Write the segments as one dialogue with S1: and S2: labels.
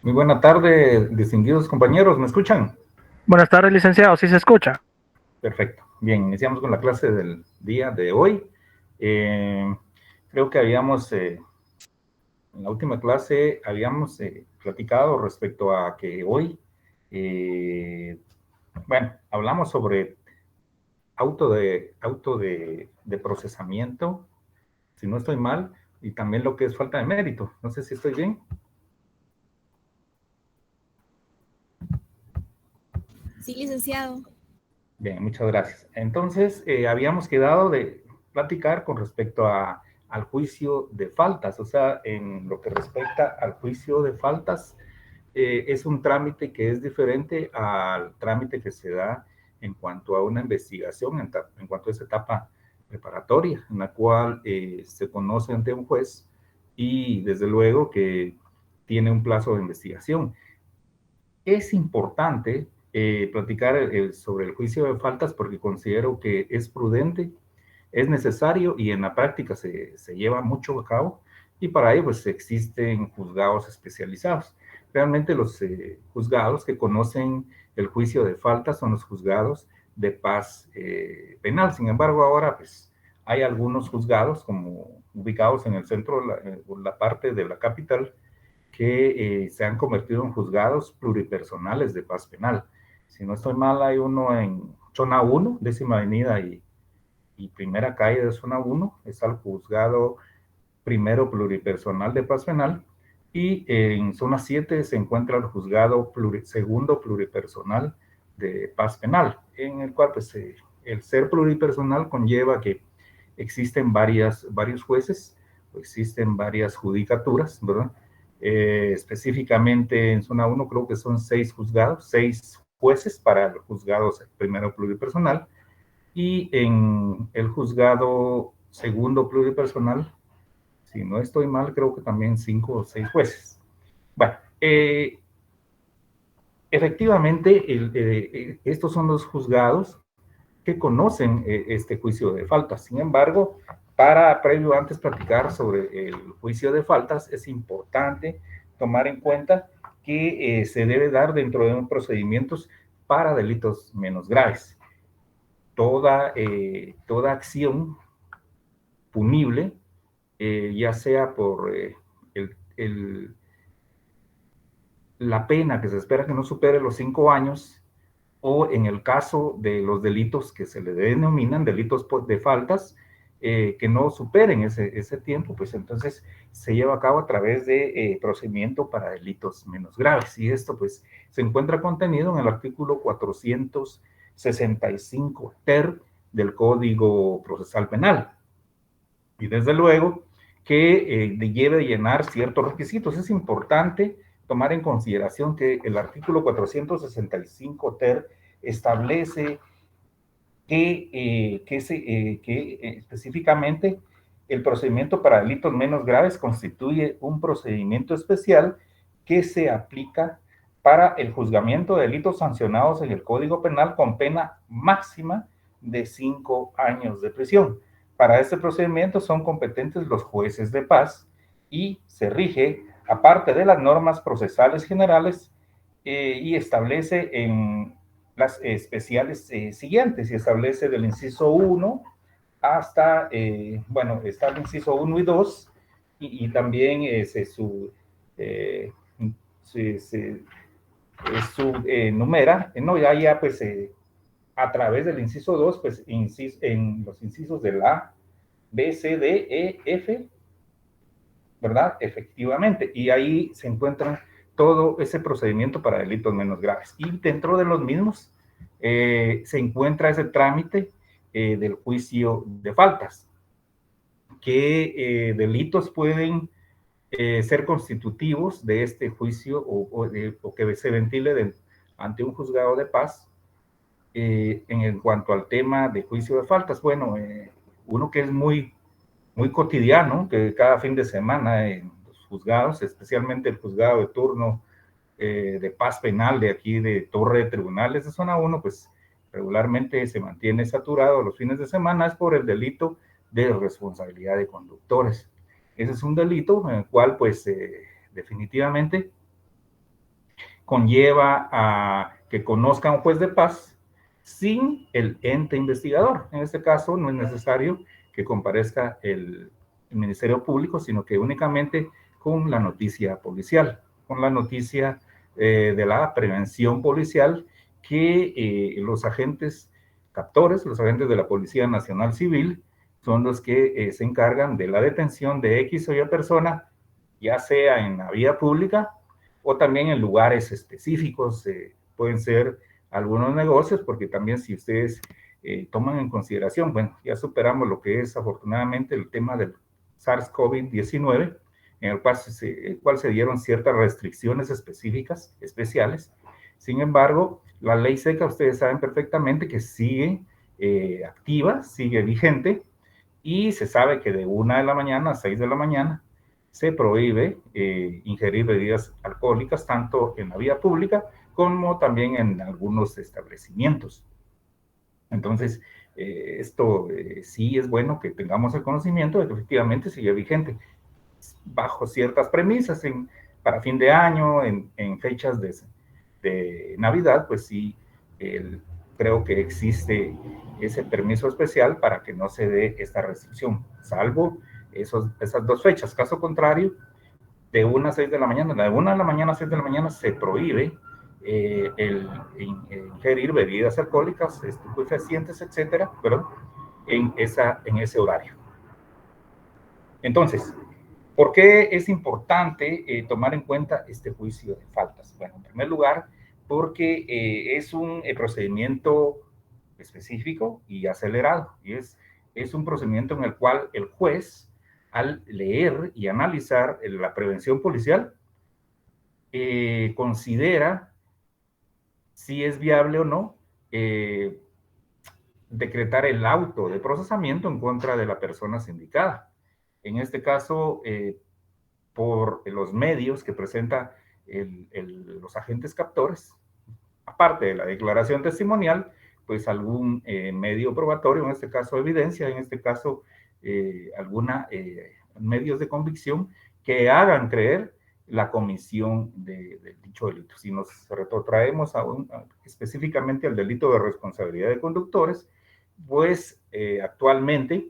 S1: Muy buena tarde, distinguidos compañeros, ¿me escuchan?
S2: Buenas tardes, licenciado, ¿sí se escucha?
S1: Perfecto. Bien, iniciamos con la clase del día de hoy. Creo que en la última clase habíamos platicado respecto a que hoy, hablamos sobre auto de procesamiento, si no estoy mal, y también lo que es falta de mérito. No sé si estoy bien.
S3: Sí, licenciado.
S1: Bien, muchas gracias. Entonces, habíamos quedado de platicar con respecto al juicio de faltas, o sea, en lo que respecta al juicio de faltas, es un trámite que es diferente al trámite que se da en cuanto a una investigación, en cuanto a esa etapa preparatoria, en la cual se conoce ante un juez y desde luego que tiene un plazo de investigación. Es importante platicar sobre el juicio de faltas porque considero que es prudente, es necesario y en la práctica se lleva mucho a cabo y para ello pues existen juzgados especializados. Realmente los juzgados que conocen el juicio de faltas son los juzgados de paz penal. Sin embargo, ahora pues hay algunos juzgados como ubicados en el centro, la parte de la capital, que se han convertido en juzgados pluripersonales de paz penal. Si no estoy mal, hay uno en Zona 1, décima avenida y primera calle de Zona 1, está el juzgado primero pluripersonal de paz penal, y en Zona 7 se encuentra el juzgado segundo pluripersonal de paz penal, en el cual pues, el ser pluripersonal conlleva que existen varios jueces, existen varias judicaturas, ¿verdad? Específicamente en Zona 1 creo que son 6 juzgados, 6 jueces para el juzgado primero pluripersonal, y en el juzgado segundo pluripersonal, si no estoy mal, creo que también 5 o 6 jueces. Bueno, efectivamente, estos son los juzgados que conocen este juicio de faltas. Sin embargo, previo antes platicar sobre el juicio de faltas, es importante tomar en cuenta que se debe dar dentro de un procedimientos para delitos menos graves. Toda acción punible, ya sea por la pena que se espera que no supere los 5 años, o en el caso de los delitos que se le denominan delitos de faltas, que no superen ese tiempo, pues entonces se lleva a cabo a través de procedimiento para delitos menos graves. Y esto pues se encuentra contenido en el artículo 465 ter del Código Procesal Penal. Y desde luego que debe llenar ciertos requisitos. Es importante tomar en consideración que el artículo 465 ter establece que específicamente el procedimiento para delitos menos graves constituye un procedimiento especial que se aplica para el juzgamiento de delitos sancionados en el Código Penal con pena máxima de 5 años de prisión. Para este procedimiento son competentes los jueces de paz y se rige, aparte de las normas procesales generales, y establece en las especiales siguientes, y establece del inciso 1 hasta, está el inciso 1 y 2, y también numera, ¿no? Ya pues a través del inciso 2, pues en los incisos de la B, C, D, E, F, ¿verdad? Efectivamente, y ahí se encuentra todo ese procedimiento para delitos menos graves. Y dentro de los mismos se encuentra ese trámite del juicio de faltas. ¿Qué delitos pueden ser constitutivos de este juicio o que se ventile ante un juzgado de paz en cuanto al tema de juicio de faltas? Bueno, uno que es muy cotidiano, que cada fin de semana en los juzgados, especialmente el juzgado de turno de paz penal de aquí de Torre de Tribunales de Zona 1, pues regularmente se mantiene saturado los fines de semana, es por el delito de responsabilidad de conductores. Ese es un delito en el cual pues definitivamente conlleva a que conozca a un juez de paz sin el ente investigador. En este caso no es necesario que comparezca el Ministerio Público, sino que únicamente con la noticia policial, con la noticia de la prevención policial que los agentes captores, los agentes de la Policía Nacional Civil, son los que se encargan de la detención de X o Y persona, ya sea en la vía pública o también en lugares específicos, pueden ser algunos negocios, porque también si ustedes toman en consideración, bueno, ya superamos lo que es afortunadamente el tema del SARS-CoV-19, en el cual se dieron ciertas restricciones específicas, especiales. Sin embargo, la ley seca, ustedes saben perfectamente que sigue activa, sigue vigente, y se sabe que de 1 de la mañana a 6 de la mañana se prohíbe ingerir bebidas alcohólicas tanto en la vía pública como también en algunos establecimientos. Entonces, esto sí es bueno que tengamos el conocimiento de que efectivamente sigue vigente bajo ciertas premisas para fin de año, en fechas de Navidad, pues sí, creo que existe ese permiso especial para que no se dé esta restricción, salvo esas dos fechas. Caso contrario, de 1 a 6 de la mañana, de 1 de la mañana a 6 de la mañana se prohíbe el ingerir bebidas alcohólicas, estupefacientes, etcétera, pero en ese horario. Entonces, ¿por qué es importante tomar en cuenta este juicio de faltas? Bueno, en primer lugar, porque es un procedimiento específico y acelerado, y es un procedimiento en el cual el juez, al leer y analizar la prevención policial, considera si es viable o no decretar el auto de procesamiento en contra de la persona sindicada. En este caso, por los medios que presenta los agentes captores, aparte de la declaración testimonial, pues algún medio probatorio, en este caso evidencia, en este caso alguna medios de convicción que hagan creer la comisión de dicho delito. Si nos retrotraemos específicamente al delito de responsabilidad de conductores, pues actualmente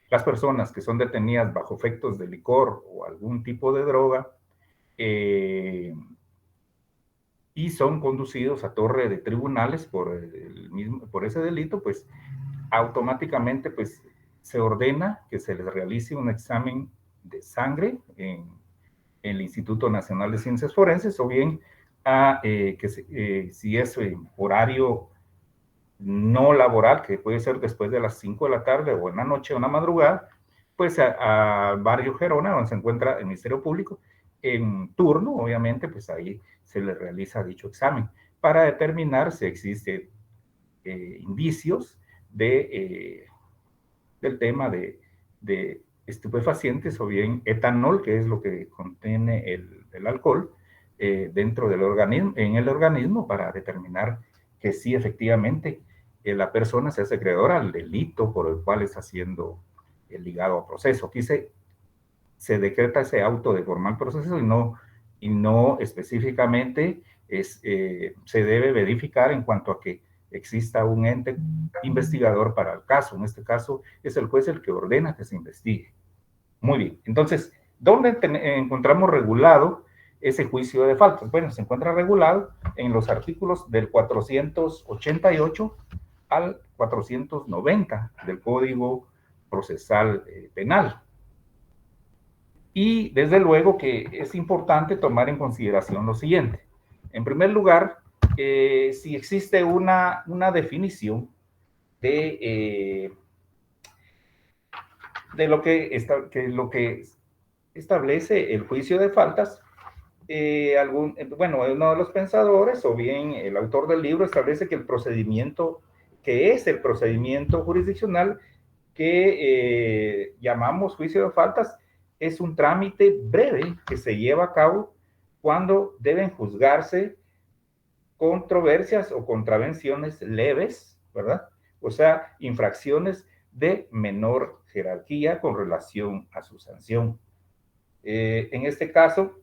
S1: las personas que son detenidas bajo efectos de licor o algún tipo de droga y son conducidos a torre de tribunales por ese delito, pues automáticamente pues, se ordena que se les realice un examen de sangre en el Instituto Nacional de Ciencias Forenses o bien si es horario no laboral, que puede ser después de las 5 de la tarde o en la noche o en la madrugada, pues a Barrio Gerona, donde se encuentra el Ministerio Público, en turno, obviamente, pues ahí se le realiza dicho examen para determinar si existe indicios del tema de estupefacientes o bien etanol, que es lo que contiene el alcohol, dentro del organismo, en el organismo, para determinar que sí, efectivamente, la persona se hace acreedora al delito por el cual está siendo ligado a proceso. Aquí se decreta ese auto de formal proceso y no específicamente se debe verificar en cuanto a que exista un ente investigador para el caso. En este caso es el juez el que ordena que se investigue. Muy bien, entonces, ¿dónde encontramos regulado ese juicio de faltas? Bueno, se encuentra regulado en los artículos del 488 al 490 del Código Procesal Penal. Y desde luego que es importante tomar en consideración lo siguiente. En primer lugar, si existe una definición de lo que establece el juicio de faltas, uno de los pensadores o bien el autor del libro establece que el procedimiento jurisdiccional que llamamos juicio de faltas es un trámite breve que se lleva a cabo cuando deben juzgarse controversias o contravenciones leves, ¿verdad? O sea, infracciones de menor jerarquía con relación a su sanción. En este caso,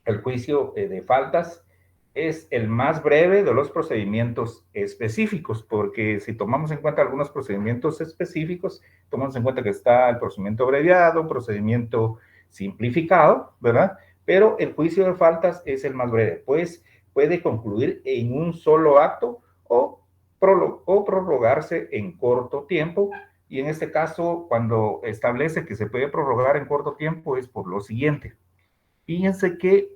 S1: el juicio de faltas es el más breve de los procedimientos específicos, porque si tomamos en cuenta algunos procedimientos específicos, tomamos en cuenta que está el procedimiento abreviado, procedimiento simplificado, ¿verdad? Pero el juicio de faltas es el más breve, pues puede concluir en un solo acto o prorrogarse en corto tiempo, y en este caso, cuando establece que se puede prorrogar en corto tiempo, es por lo siguiente. Fíjense que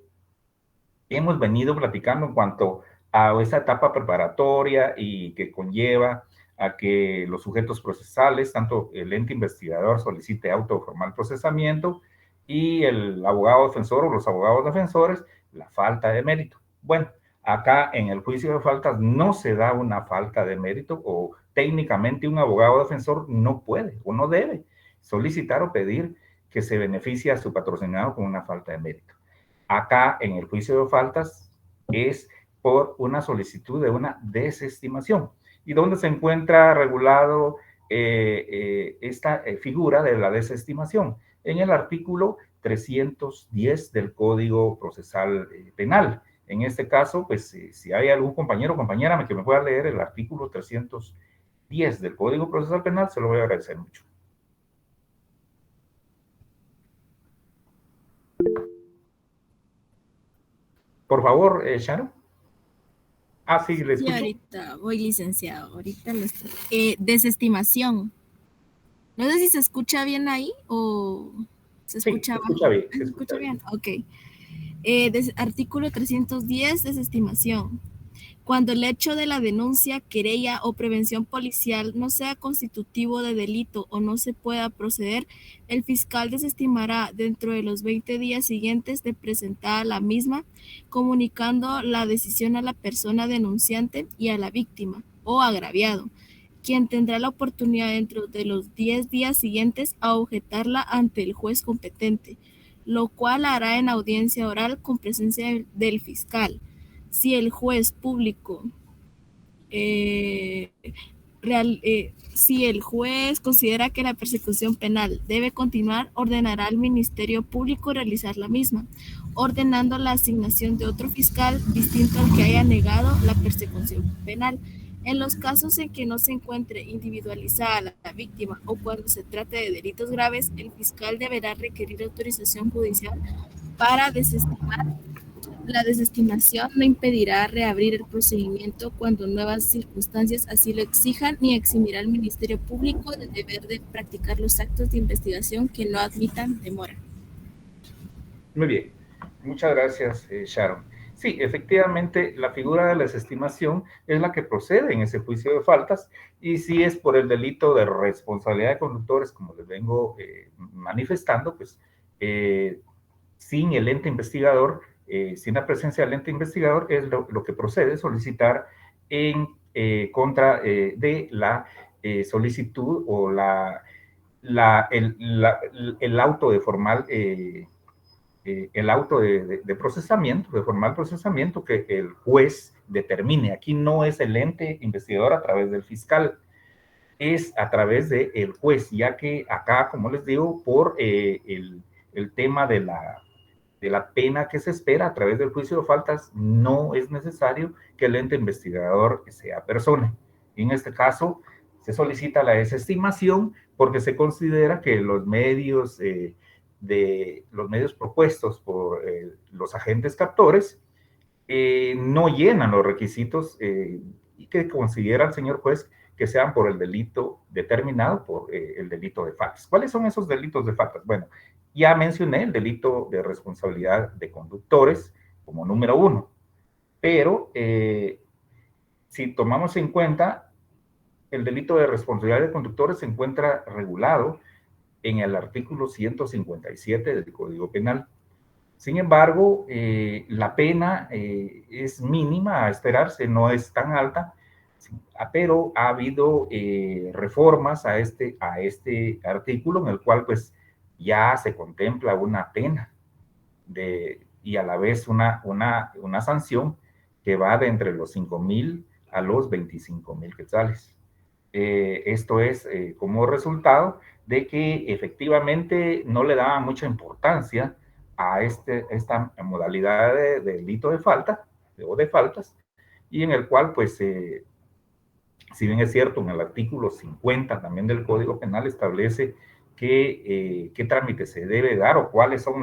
S1: hemos venido platicando en cuanto a esa etapa preparatoria y que conlleva a que los sujetos procesales, tanto el ente investigador solicite auto de formal procesamiento y el abogado defensor o los abogados defensores, la falta de mérito. Bueno, acá en el juicio de faltas no se da una falta de mérito, o técnicamente un abogado defensor no puede o no debe solicitar o pedir que se beneficie a su patrocinado con una falta de mérito. Acá en el juicio de faltas es por una solicitud de una desestimación. ¿Y dónde se encuentra regulado esta figura de la desestimación? En el artículo 310 del Código Procesal Penal. En este caso, pues si hay algún compañero o compañera que me pueda leer el artículo 310 del Código Procesal Penal, se lo voy a agradecer mucho. Por favor, Sharon. Ah, sí, le escucho.
S3: Sí, ahorita voy, licenciado. Ahorita lo estoy. Desestimación. No sé si se escucha bien ahí o se escucha
S1: Sí,
S3: bajo.
S1: se
S3: escucha bien?
S1: bien.
S3: Ok. Artículo 310, desestimación. Cuando el hecho de la denuncia, querella o prevención policial no sea constitutivo de delito o no se pueda proceder, el fiscal desestimará dentro de los 20 días siguientes de presentada la misma, comunicando la decisión a la persona denunciante y a la víctima o agraviado, quien tendrá la oportunidad dentro de los 10 días siguientes a objetarla ante el juez competente, lo cual hará en audiencia oral con presencia del fiscal. Si el juez público, si el juez considera que la persecución penal debe continuar, ordenará al Ministerio Público realizar la misma, ordenando la asignación de otro fiscal distinto al que haya negado la persecución penal. En los casos en que no se encuentre individualizada la víctima o cuando se trate de delitos graves, el fiscal deberá requerir autorización judicial para desestimar. La desestimación no impedirá reabrir el procedimiento cuando nuevas circunstancias así lo exijan, ni eximirá al Ministerio Público del deber de practicar los actos de investigación que no admitan demora.
S1: Muy bien, muchas gracias, Sharon. Sí, efectivamente, la figura de la desestimación es la que procede en ese juicio de faltas, y si es por el delito de responsabilidad de conductores, como les vengo manifestando, pues sin el ente investigador, sin la presencia del ente investigador, es lo que procede solicitar en contra de la solicitud o el auto de formal el auto de procesamiento, de formal procesamiento que el juez determine. Aquí no es el ente investigador a través del fiscal, es a través del juez, ya que acá, como les digo, por el tema de la pena que se espera a través del juicio de faltas, no es necesario que el ente investigador sea persona. En este caso, se solicita la desestimación porque se considera que los medios propuestos por los agentes captores no llenan los requisitos y que considera el señor juez que sean por el delito determinado por el delito de faltas. ¿Cuáles son esos delitos de faltas? Bueno, ya mencioné el delito de responsabilidad de conductores como número 1, pero si tomamos en cuenta, el delito de responsabilidad de conductores se encuentra regulado en el artículo 157 del Código Penal. Sin embargo, la pena es mínima a esperarse, no es tan alta, pero ha habido reformas a este artículo en el cual pues ya se contempla una pena y a la vez una sanción que va de entre los 5,000 a los 25,000 quetzales. Esto es como resultado de que efectivamente no le daba mucha importancia a esta modalidad de delito de falta o de faltas, y en el cual, pues, si bien es cierto, en el artículo 50 también del Código Penal establece qué trámite se debe dar o cuáles son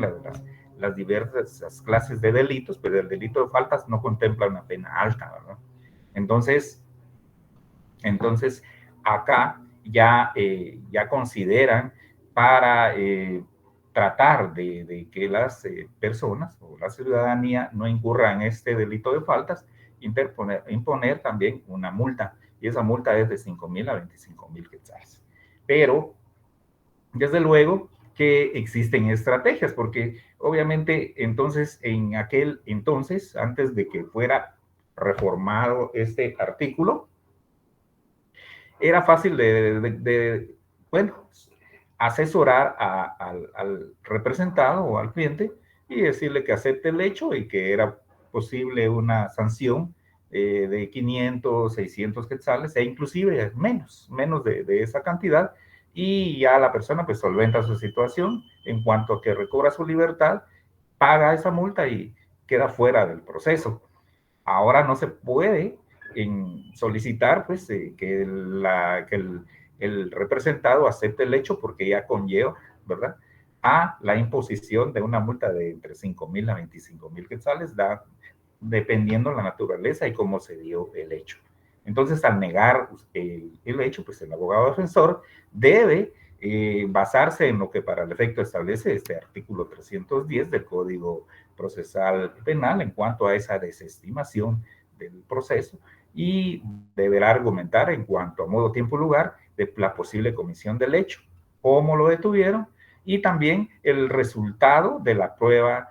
S1: las diversas clases de delitos, pero el delito de faltas no contempla una pena alta, ¿verdad? Entonces acá ya consideran para tratar de que las personas o la ciudadanía no incurra en este delito de faltas, imponer también una multa, y esa multa es de 5,000 a 25,000 quetzales. Pero, desde luego, que existen estrategias, porque obviamente entonces, en aquel entonces, antes de que fuera reformado este artículo, era fácil bueno, asesorar al representado o al cliente y decirle que acepte el hecho y que era posible una sanción de 500, 600 quetzales e inclusive menos de esa cantidad, y ya la persona pues solventa su situación en cuanto a que recobra su libertad, paga esa multa y queda fuera del proceso. Ahora no se puede solicitar pues, que el representado acepte el hecho, porque ya conlleva, ¿verdad?, a la imposición de una multa de entre 5,000 a 25,000 quetzales, dependiendo la naturaleza y cómo se dio el hecho. Entonces, al negar el hecho, pues el abogado defensor debe basarse en lo que para el efecto establece este artículo 310 del Código Procesal Penal en cuanto a esa desestimación del proceso, y deberá argumentar en cuanto a modo, tiempo y lugar de la posible comisión del hecho, cómo lo detuvieron, y también el resultado de la prueba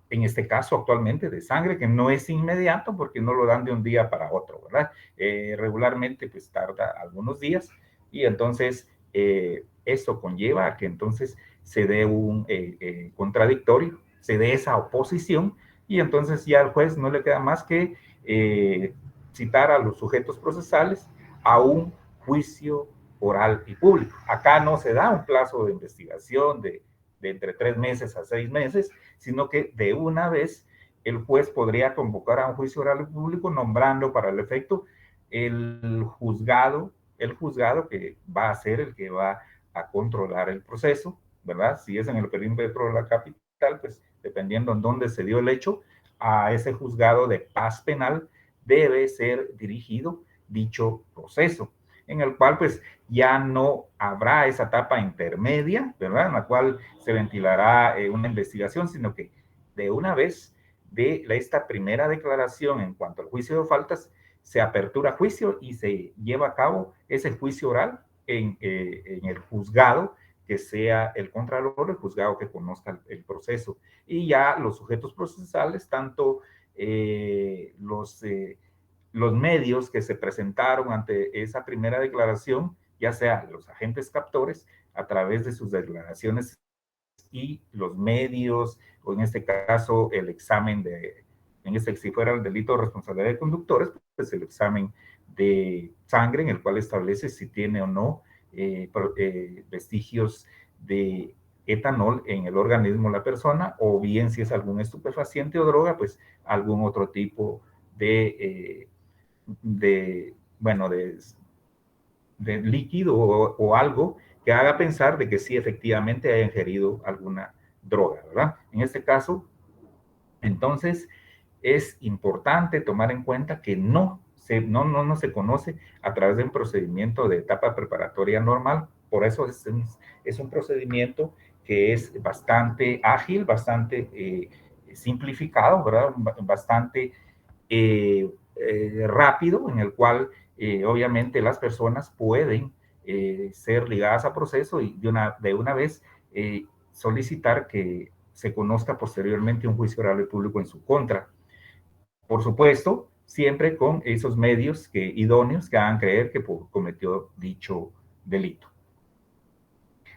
S1: en este caso actualmente de sangre, que no es inmediato porque no lo dan de un día para otro, ¿verdad? Regularmente pues tarda algunos días, y entonces eso conlleva a que entonces se dé un contradictorio, se dé esa oposición, y entonces ya al juez no le queda más que citar a los sujetos procesales a un juicio oral y público. Acá no se da un plazo de investigación de entre 3 meses a 6 meses, sino que de una vez el juez podría convocar a un juicio oral y público, nombrando para el efecto el juzgado que va a ser el que va a controlar el proceso, ¿verdad? Si es en el perímetro de la capital, pues dependiendo en dónde se dio el hecho, a ese juzgado de paz penal debe ser dirigido dicho proceso, en el cual pues ya no habrá esa etapa intermedia, ¿verdad?, en la cual se ventilará una investigación, sino que de una vez de esta primera declaración en cuanto al juicio de faltas, se apertura juicio y se lleva a cabo ese juicio oral en el juzgado que sea el contralor, el juzgado que conozca el proceso. Y ya los sujetos procesales, tanto los medios que se presentaron ante esa primera declaración, ya sea los agentes captores a través de sus declaraciones, y los medios, o en este caso el examen si fuera el delito de responsabilidad de conductores, pues el examen de sangre en el cual establece si tiene o no vestigios de etanol en el organismo de la persona, o bien si es algún estupefaciente o droga, pues algún otro tipo bueno, de líquido o algo que haga pensar de que sí efectivamente haya ingerido alguna droga, ¿verdad? En este caso, entonces, es importante tomar en cuenta que no se conoce a través de un procedimiento de etapa preparatoria normal. Por eso es un procedimiento que es bastante ágil, bastante simplificado, ¿verdad? Bastante rápido, en el cual obviamente las personas pueden ser ligadas a proceso y de una vez solicitar que se conozca posteriormente un juicio oral y público en su contra. Por supuesto, siempre con esos medios idóneos que hagan creer que cometió dicho delito.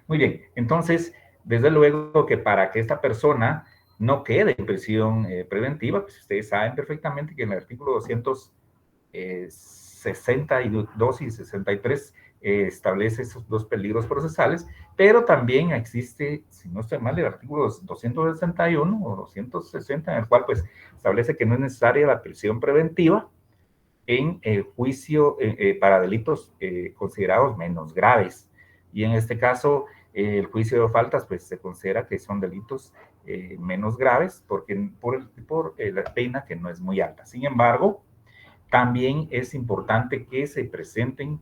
S1: Muy bien, entonces, desde luego que para que esta persona no quede en prisión preventiva, pues ustedes saben perfectamente que en el artículo 262 y 63 establece esos dos peligros procesales, pero también existe, si no estoy mal, el artículo 261 o 260, en el cual pues establece que no es necesaria la prisión preventiva en juicio para delitos considerados menos graves. Y en este caso, el juicio de faltas, pues se considera que son delitos menos graves porque por la pena que no es muy alta. Sin embargo, también es importante que se presenten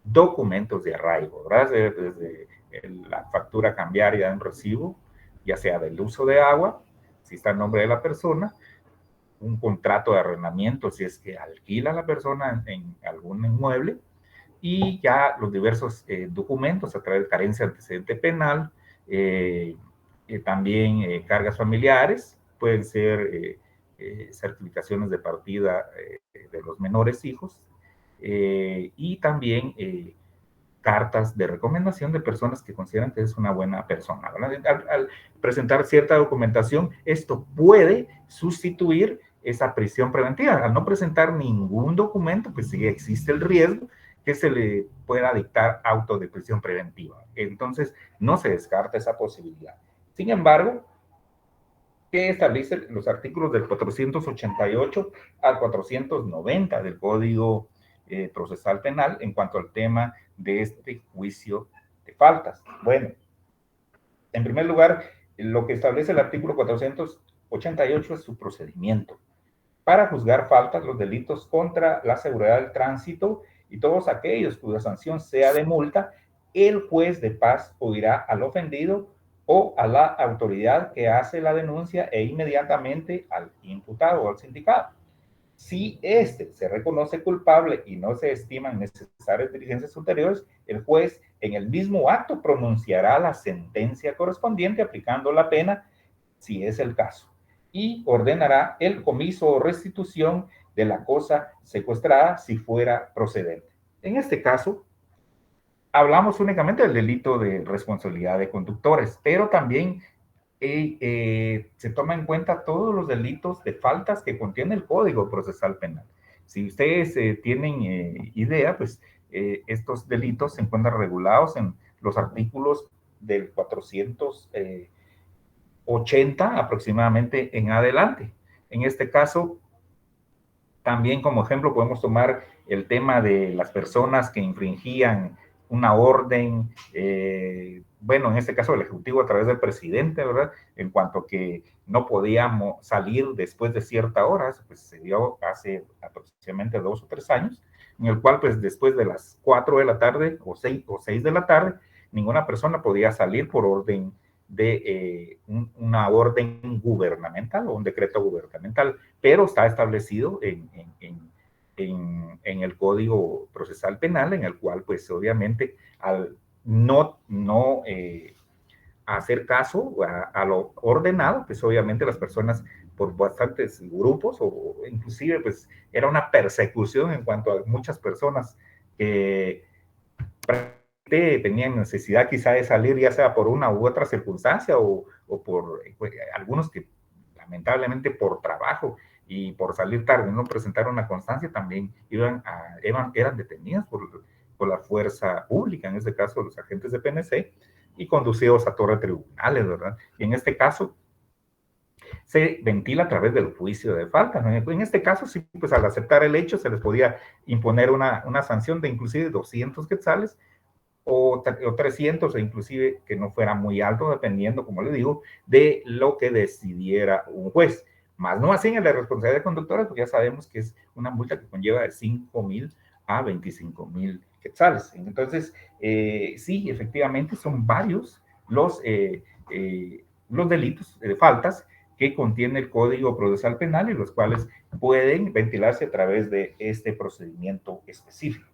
S1: documentos de arraigo, ¿verdad? Desde la factura cambiaria de un recibo, ya sea del uso de agua, si está el nombre de la persona, un contrato de arrendamiento si es que alquila a la persona en algún inmueble, y ya los diversos documentos a través de carencia de antecedente penal, también cargas familiares, pueden ser certificaciones de partida de los menores hijos, y también cartas de recomendación de personas que consideran que es una buena persona. Al presentar cierta documentación, esto puede sustituir esa prisión preventiva. Al no presentar ningún documento, pues sí existe el riesgo que se le pueda dictar auto de prisión preventiva. Entonces, no se descarta esa posibilidad. Sin embargo, ¿qué establecen los artículos del 488 al 490 del Código Procesal Penal en cuanto al tema de este juicio de faltas? Bueno, en primer lugar, lo que establece el artículo 488 es su procedimiento para juzgar faltas, los delitos contra la seguridad del tránsito y todos aquellos cuya sanción sea de multa. El juez de paz oirá al ofendido o a la autoridad que hace la denuncia e inmediatamente al imputado o al sindicado. Si éste se reconoce culpable y no se estiman necesarias diligencias ulteriores, el juez en el mismo acto pronunciará la sentencia correspondiente aplicando la pena, si es el caso, y ordenará el comiso o restitución de la cosa secuestrada si fuera procedente. En este caso, hablamos únicamente del delito de responsabilidad de conductores, pero también se toma en cuenta todos los delitos de faltas que contiene el Código Procesal Penal. Si ustedes tienen idea, pues estos delitos se encuentran regulados en los artículos del 480 aproximadamente en adelante. En este caso, también como ejemplo podemos tomar el tema de las personas que infringían una orden, bueno, en este caso el Ejecutivo a través del presidente, ¿verdad? En cuanto a que no podíamos salir después de cierta hora, pues se dio hace aproximadamente 2 o 3 años, en el cual pues después de las 4 de la tarde o 6 de la tarde, ninguna persona podía salir por orden de una orden gubernamental o un decreto gubernamental, pero está establecido en el Código Procesal Penal, en el cual, pues, obviamente, al no hacer caso a lo ordenado, pues, obviamente, las personas, por bastantes grupos, o inclusive, pues, era una persecución en cuanto a muchas personas que tenían necesidad quizá de salir, ya sea por una u otra circunstancia, o por algunos que, lamentablemente, por trabajo, y por salir tarde, no presentar una constancia, también eran detenidas por la fuerza pública, en este caso los agentes de PNC, y conducidos a torre tribunales, ¿verdad? Y en este caso se ventila a través del juicio de falta, ¿no? En este caso, sí, pues al aceptar el hecho se les podía imponer una sanción de inclusive 200 quetzales o 300, o inclusive que no fuera muy alto, dependiendo, como le digo, de lo que decidiera un juez. Más no así en la responsabilidad de conductores, porque ya sabemos que es una multa que conlleva de 5,000 a 25,000 quetzales. Entonces, sí, efectivamente, son varios los delitos de faltas que contiene el Código Procesal Penal y los cuales pueden ventilarse a través de este procedimiento específico.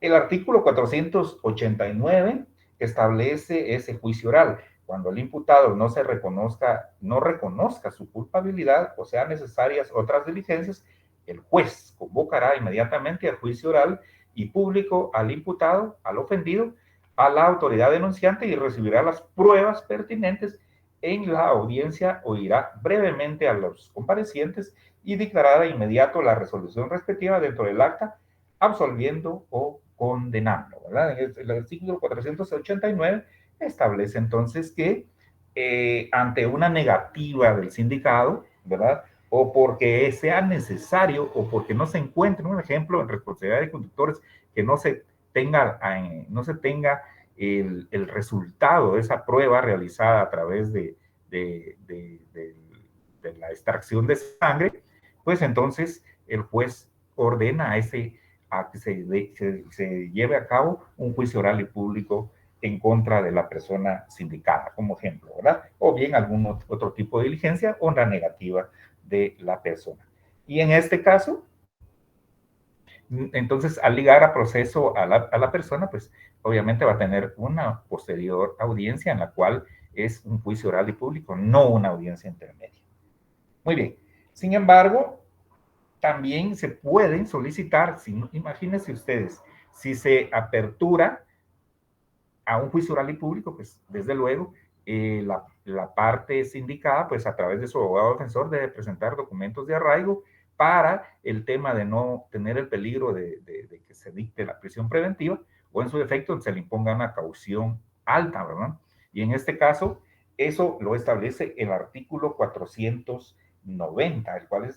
S1: El artículo 489 establece ese juicio oral. Cuando el imputado no reconozca su culpabilidad o sean necesarias otras diligencias, el juez convocará inmediatamente a juicio oral y público al imputado, al ofendido, a la autoridad denunciante y recibirá las pruebas pertinentes. En la audiencia oirá brevemente a los comparecientes y dictará de inmediato la resolución respectiva dentro del acta, absolviendo o condenarlo, ¿verdad? El artículo 489 establece entonces que ante una negativa del sindicato, ¿verdad? O porque sea necesario o porque no se encuentre, un ejemplo, en responsabilidad de conductores, que no se tenga el resultado de esa prueba realizada a través de la extracción de sangre, pues entonces el juez ordena a que se lleve a cabo un juicio oral y público en contra de la persona sindicada, como ejemplo, ¿verdad? O bien algún otro tipo de diligencia o la negativa de la persona. Y en este caso, entonces, al ligar a proceso a la persona, pues obviamente va a tener una posterior audiencia en la cual es un juicio oral y público, no una audiencia intermedia. Muy bien. Sin embargo, también se pueden solicitar, imagínense ustedes, si se apertura a un juicio oral y público, pues desde luego la parte sindicada, pues a través de su abogado defensor debe presentar documentos de arraigo para el tema de no tener el peligro de que se dicte la prisión preventiva o en su defecto se le imponga una caución alta, ¿verdad? Y en este caso, eso lo establece el artículo 490, el cual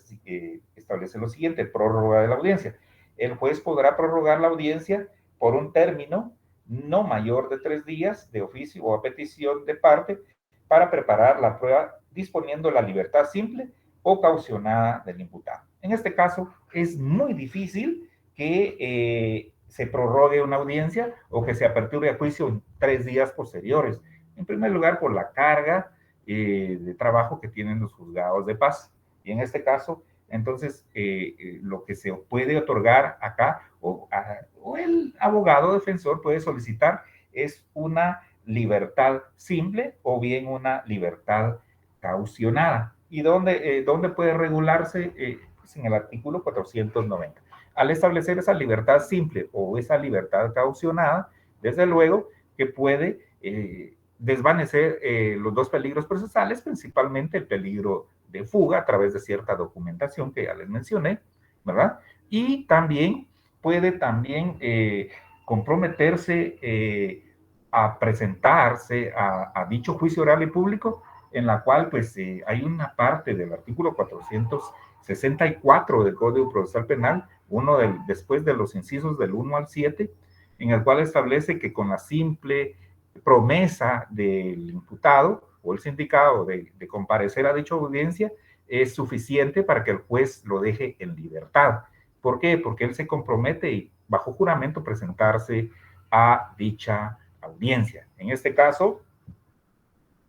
S1: establece lo siguiente: prórroga de la audiencia. El juez podrá prorrogar la audiencia por un término no mayor de 3 días de oficio o a petición de parte para preparar la prueba disponiendo la libertad simple o caucionada del imputado. En este caso es muy difícil que se prorrogue una audiencia o que se aperture a juicio en 3 días posteriores. En primer lugar, por la carga de trabajo que tienen los juzgados de paz. Y en este caso, entonces, lo que se puede otorgar acá, o el abogado defensor puede solicitar, es una libertad simple o bien una libertad caucionada. ¿Y dónde puede regularse? Pues en el artículo 490. Al establecer esa libertad simple o esa libertad caucionada, desde luego que puede desvanecer los dos peligros procesales, principalmente el peligro de fuga a través de cierta documentación que ya les mencioné, ¿verdad? Y también puede comprometerse a presentarse a dicho juicio oral y público, en la cual pues hay una parte del artículo 464 del Código Procesal Penal, después de los incisos del 1 al 7, en el cual establece que con la simple promesa del imputado o el sindicado de comparecer a dicha audiencia es suficiente para que el juez lo deje en libertad. ¿Por qué? Porque él se compromete y bajo juramento presentarse a dicha audiencia. En este caso,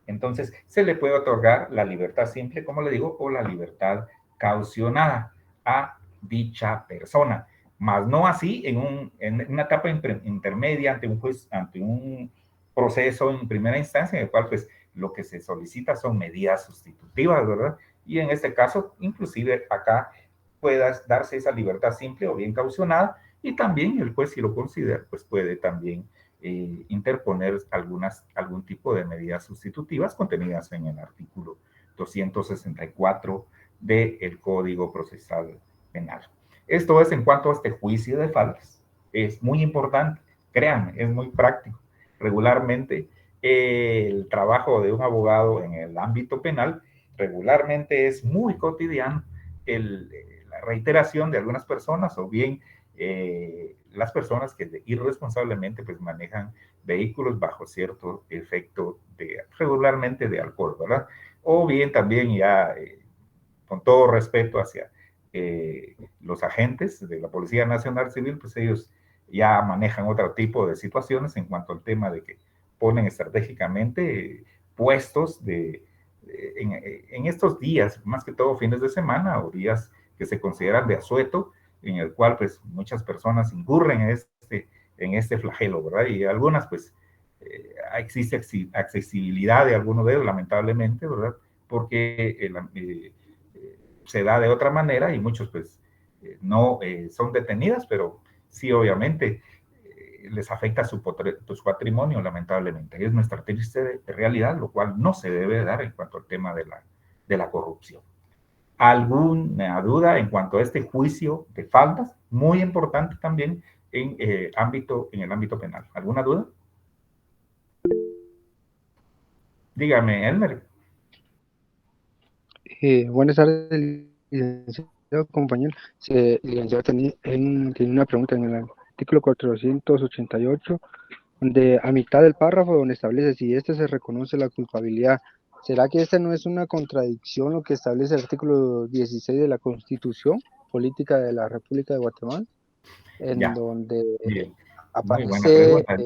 S1: entonces se le puede otorgar la libertad simple, como le digo, o la libertad caucionada a dicha persona, más no así en una etapa intermedia ante un juez, ante un proceso en primera instancia, en el cual pues lo que se solicita son medidas sustitutivas, ¿verdad? Y en este caso, inclusive acá pueda darse esa libertad simple o bien caucionada, y también el juez, si lo considera, pues puede también interponer algún tipo de medidas sustitutivas contenidas en el artículo 264 del Código Procesal Penal. Esto es en cuanto a este juicio de faltas. Es muy importante, créanme, es muy práctico. Regularmente el trabajo de un abogado en el ámbito penal regularmente es muy cotidiano la reiteración de algunas personas o bien las personas que irresponsablemente pues manejan vehículos bajo cierto efecto regularmente de alcohol, ¿verdad? O bien también ya con todo respeto hacia los agentes de la Policía Nacional Civil, pues ellos ya manejan otro tipo de situaciones en cuanto al tema de que ponen estratégicamente puestos en estos días, más que todo fines de semana o días que se consideran de asueto, en el cual pues muchas personas incurren en este flagelo, ¿verdad? Y algunas pues existe accesibilidad de algunos de ellos, lamentablemente, ¿verdad? Porque se da de otra manera y muchos pues no son detenidas, pero sí obviamente les afecta su patrimonio, lamentablemente. Es nuestra triste realidad, lo cual no se debe dar en cuanto al tema de la corrupción. ¿Alguna duda en cuanto a este juicio de faltas? Muy importante también en el ámbito penal. ¿Alguna duda? Dígame, Elmer.
S4: Buenas tardes, licenciado, compañero. Licenciado, tenía una pregunta en el artículo 488, donde a mitad del párrafo donde establece si se reconoce la culpabilidad. ¿Será que esta no es una contradicción lo que establece el artículo 16 de la Constitución Política de la República de Guatemala? En
S1: Ya,
S4: donde
S1: bien. Muy buena
S4: aparece...
S1: pregunta.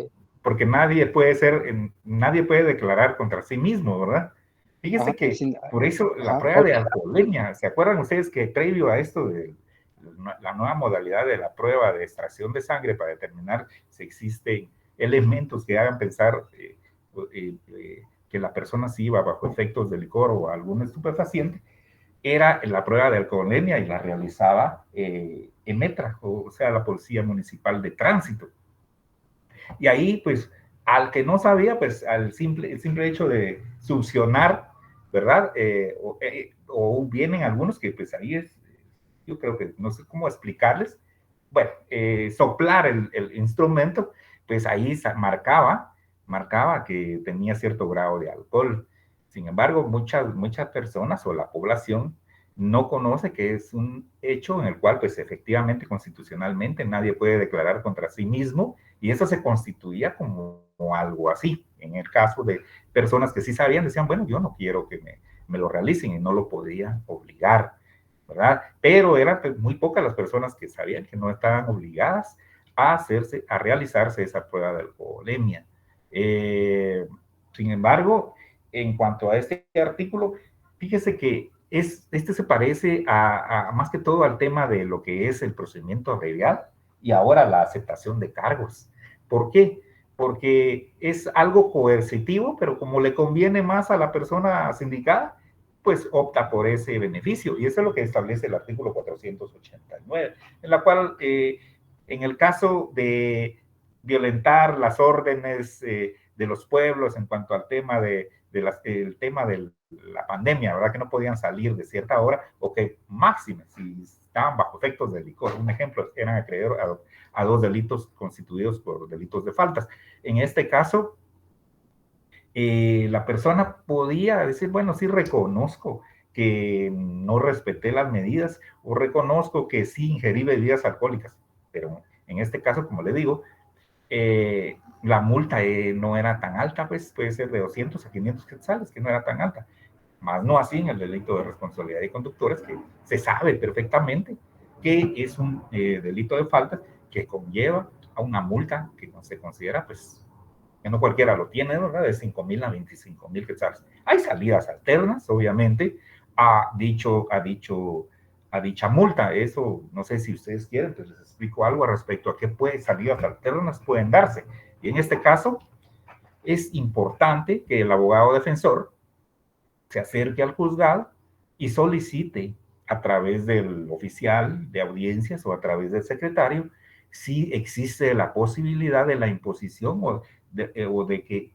S1: Porque nadie puede declarar contra sí mismo, ¿verdad? Fíjese que por eso la prueba de alcoholemia, ¿se acuerdan ustedes que previo a esto de la nueva modalidad de la prueba de extracción de sangre para determinar si existen elementos que hagan pensar que la persona sí iba bajo efectos de licor o algún estupefaciente, era la prueba de alcoholemia y la realizaba EMETRA, o sea, la Policía Municipal de Tránsito. Y ahí, pues, al que no sabía, pues, el simple hecho de succionar, ¿verdad? O vienen algunos que, pues, ahí es, yo creo que no sé cómo explicarles, bueno, soplar el instrumento, pues ahí marcaba que tenía cierto grado de alcohol. Sin embargo, muchas personas o la población no conoce que es un hecho en el cual, pues efectivamente, constitucionalmente, nadie puede declarar contra sí mismo, y eso se constituía como algo así. En el caso de personas que sí sabían, decían, bueno, yo no quiero que me lo realicen, y no lo podían obligar, ¿verdad? Pero eran muy pocas las personas que sabían que no estaban obligadas a realizarse esa prueba de alcoholemia. Sin embargo, en cuanto a este artículo, fíjese que este se parece más que todo al tema de lo que es el procedimiento abreviado y ahora la aceptación de cargos. ¿Por qué? Porque es algo coercitivo, pero como le conviene más a la persona sindicada, pues opta por ese beneficio. Y eso es lo que establece el artículo 489, en la cual, en el caso de violentar las órdenes de los pueblos en cuanto al tema el tema de la pandemia, ¿verdad? Que no podían salir de cierta hora, o que máxime, si estaban bajo efectos de licor. Un ejemplo, eran acreedores a 2 delitos constituidos por delitos de faltas. En este caso, la persona podía decir, bueno, sí reconozco que no respeté las medidas o reconozco que sí ingerí bebidas alcohólicas, pero en este caso, como le digo, la multa no era tan alta, pues puede ser de 200 a 500 quetzales, que no era tan alta, más no así en el delito de responsabilidad de conductores, que se sabe perfectamente que es un delito de falta que conlleva a una multa que no se considera, pues, que no cualquiera lo tiene, ¿verdad? De 5,000 a 25,000 quetzales. Hay salidas alternas, obviamente, a dicha multa. Eso, no sé si ustedes quieren, pues les explico algo respecto a qué salidas alternas pueden darse. Y en este caso, es importante que el abogado defensor se acerque al juzgado y solicite a través del oficial de audiencias o a través del secretario si existe la posibilidad de la imposición o de que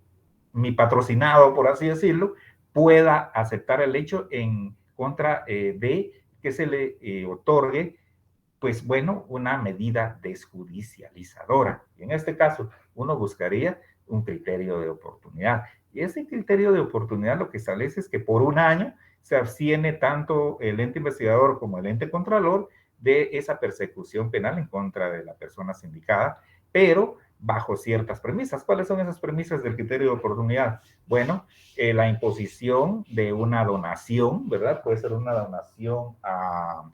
S1: mi patrocinado, por así decirlo, pueda aceptar el hecho en contra de que se le otorgue, pues bueno, una medida desjudicializadora. Y en este caso, uno buscaría un criterio de oportunidad. Y ese criterio de oportunidad lo que establece es que por un año se abstiene tanto el ente investigador como el ente contralor de esa persecución penal en contra de la persona sindicada, pero bajo ciertas premisas. ¿Cuáles son esas premisas del criterio de oportunidad? Bueno, la imposición de una donación, ¿verdad? Puede ser una donación a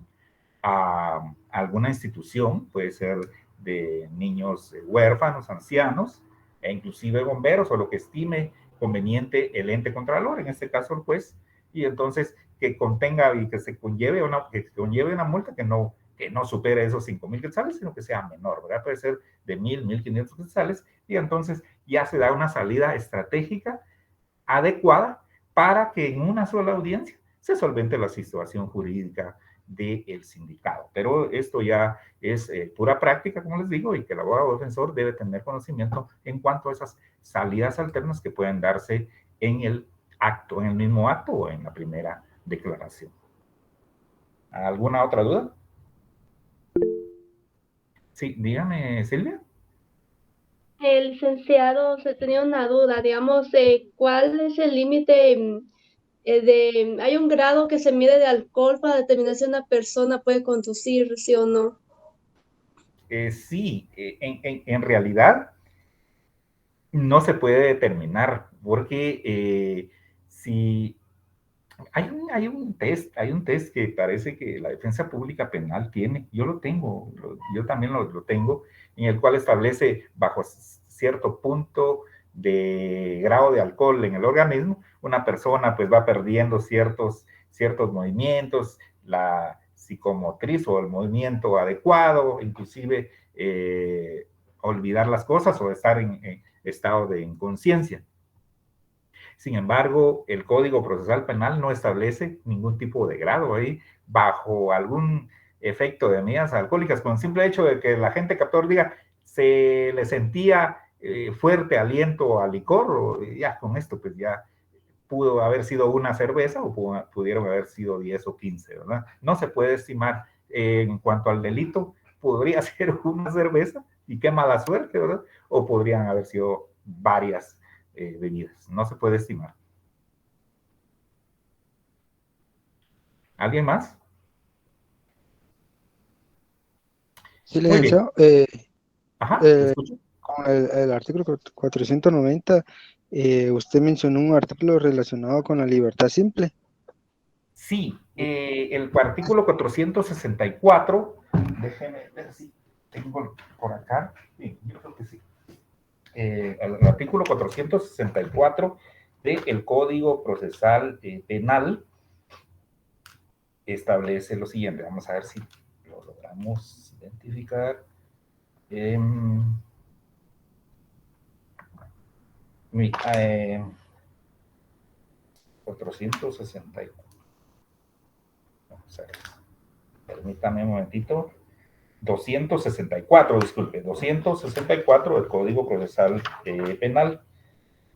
S1: alguna institución, puede ser de niños huérfanos, ancianos, e inclusive bomberos, o lo que estime conveniente el ente contralor, en este caso el juez, y entonces que contenga y que conlleve una multa que no supere esos 5,000 quetzales, sino que sea menor, ¿verdad? Puede ser de 1,500 quetzales, y entonces ya se da una salida estratégica adecuada para que en una sola audiencia se solvente la situación jurídica del sindicato. Pero esto ya es pura práctica, como les digo, y que el abogado defensor debe tener conocimiento en cuanto a esas salidas alternas que pueden darse en el acto, en el mismo acto o en la primera declaración. ¿Alguna otra duda? Sí, dígame, Silvia.
S5: Licenciado, se tenía una duda, digamos, ¿cuál es el límite hay un grado que se mide de alcohol para determinar si una persona puede conducir, sí o no?
S1: Sí, en realidad no se puede determinar, porque si hay un test que parece que la defensa pública penal tiene, yo lo tengo, yo también lo tengo, en el cual establece bajo cierto punto de grado de alcohol en el organismo, una persona pues va perdiendo ciertos movimientos, la psicomotriz o el movimiento adecuado, inclusive olvidar las cosas o estar en estado de inconsciencia. Sin embargo, el Código Procesal Penal no establece ningún tipo de grado ahí, bajo algún efecto de medidas alcohólicas, con el simple hecho de que el agente captor diga, se le sentía fuerte aliento a licor, o ya con esto pues ya pudo haber sido una cerveza o pudieron haber sido 10 o 15, ¿verdad? No se puede estimar en cuanto al delito, podría ser una cerveza y qué mala suerte, ¿verdad? O podrían haber sido varias bebidas, no se puede estimar. ¿Alguien más?
S4: Sí,
S1: Muy bien.
S4: licenciado,
S1: Ajá, te escucho.
S4: con el artículo 490, usted mencionó un artículo relacionado con la libertad simple.
S1: Sí, el artículo 464, déjeme ver si tengo por acá, sí, yo creo que sí. El artículo 464 del Código Procesal Penal establece lo siguiente. Vamos a ver si lo logramos identificar. Eh, mi, 464. Vamos a ver. Permítame un momentito. 264, disculpe, 264 del Código Procesal Penal.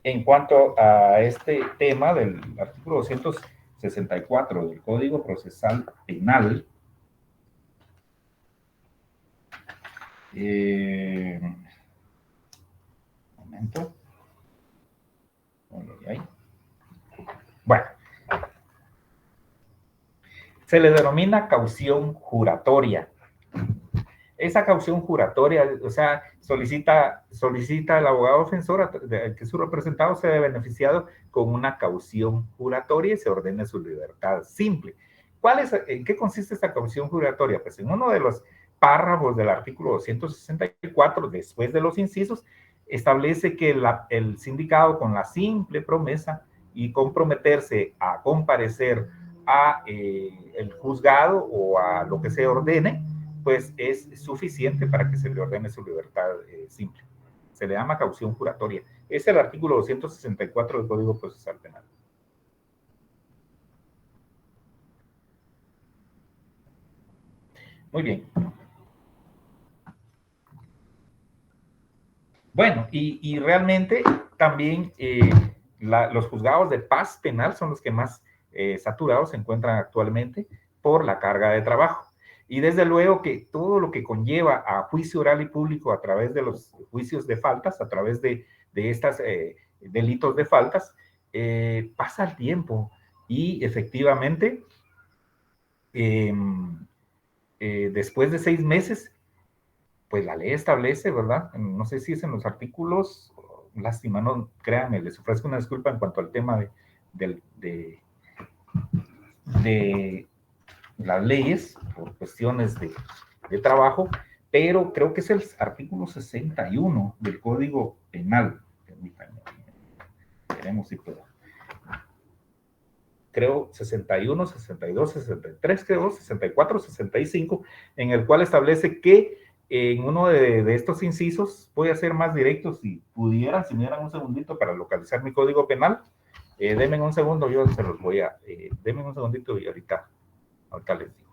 S1: En cuanto a este tema del artículo 264 del Código Procesal Penal, un momento. Bueno, se le denomina caución juratoria. Esa caución juratoria, o sea, solicita el abogado ofensor que su representado se haya beneficiado con una caución juratoria y se ordene su libertad simple. ¿En qué consiste esta caución juratoria? Pues en uno de los párrafos del artículo 264, después de los incisos, establece que el sindicado con la simple promesa y comprometerse a comparecer a el juzgado o a lo que se ordene, pues es suficiente para que se le ordene su libertad simple. Se le llama caución juratoria. Es el artículo 264 del Código Procesal Penal. Muy bien. Bueno, y realmente también los juzgados de paz penal son los que más saturados se encuentran actualmente por la carga de trabajo. Y desde luego que todo lo que conlleva a juicio oral y público a través de los juicios de faltas, a través de estos delitos de faltas, pasa el tiempo y efectivamente después de 6 meses pues la ley establece, ¿verdad? No sé si es en los artículos, lástima, no, créanme, les ofrezco una disculpa en cuanto al tema de las leyes por cuestiones de trabajo, pero creo que es el artículo 61 del Código Penal. Permítanme, veremos si puedo. Creo 61, 62, 63, creo, 64, 65, en el cual establece que en uno de estos incisos, voy a ser más directo si pudieran, si me dieran un segundito para localizar mi código penal, denme un segundo, yo se los voy a, denme un segundito y ahorita les digo.